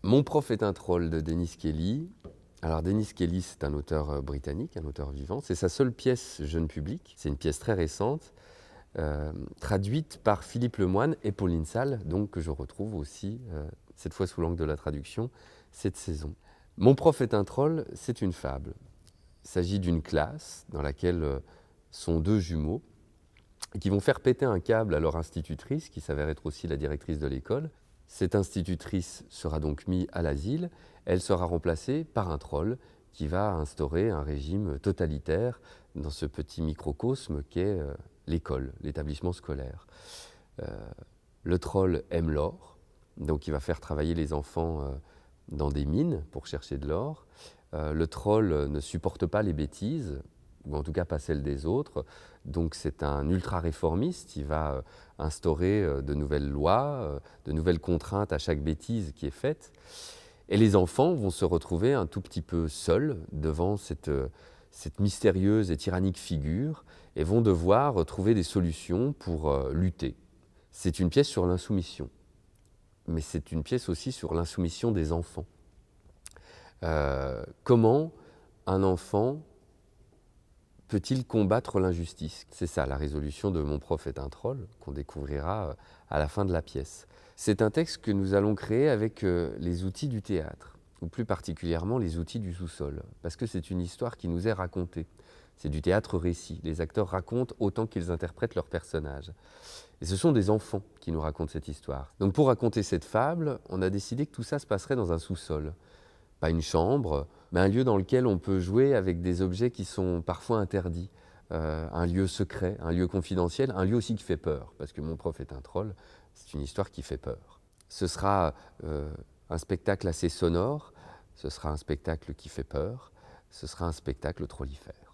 Mon prof est un troll de Dennis Kelly. Alors Dennis Kelly, c'est un auteur britannique, un auteur vivant. C'est sa seule pièce jeune public. C'est une pièce très récente, traduite par Philippe Lemoine et Pauline Salle, donc que je retrouve aussi, cette fois sous l'angle de la traduction, cette saison. Mon prof est un troll, c'est une fable. Il s'agit d'une classe dans laquelle sont deux jumeaux qui vont faire péter un câble à leur institutrice, qui s'avère être aussi la directrice de l'école. Cette institutrice sera donc mise à l'asile. Elle sera remplacée par un troll qui va instaurer un régime totalitaire dans ce petit microcosme qu'est l'école, l'établissement scolaire. Le troll aime l'or, donc il va faire travailler les enfants dans des mines pour chercher de l'or. Le troll ne supporte pas les bêtises, ou en tout cas pas celles des autres. Donc c'est un ultra-réformiste, il va instaurer de nouvelles lois, de nouvelles contraintes à chaque bêtise qui est faite. Et les enfants vont se retrouver un tout petit peu seuls devant cette mystérieuse et tyrannique figure et vont devoir trouver des solutions pour lutter. C'est une pièce sur l'insoumission, mais c'est une pièce aussi sur l'insoumission des enfants. Comment un enfant peut-il combattre l'injustice? C'est ça, la résolution de Mon prof est un troll, qu'on découvrira à la fin de la pièce. C'est un texte que nous allons créer avec les outils du théâtre, ou plus particulièrement les outils du sous-sol, parce que c'est une histoire qui nous est racontée. C'est du théâtre-récit. Les acteurs racontent autant qu'ils interprètent leurs personnages. Et ce sont des enfants qui nous racontent cette histoire. Donc pour raconter cette fable, on a décidé que tout ça se passerait dans un sous-sol. Pas une chambre, mais un lieu dans lequel on peut jouer avec des objets qui sont parfois interdits. Un lieu secret, un lieu confidentiel, un lieu aussi qui fait peur, parce que Mon prof est un troll, c'est une histoire qui fait peur. Ce sera un spectacle assez sonore, ce sera un spectacle qui fait peur, ce sera un spectacle trollifère.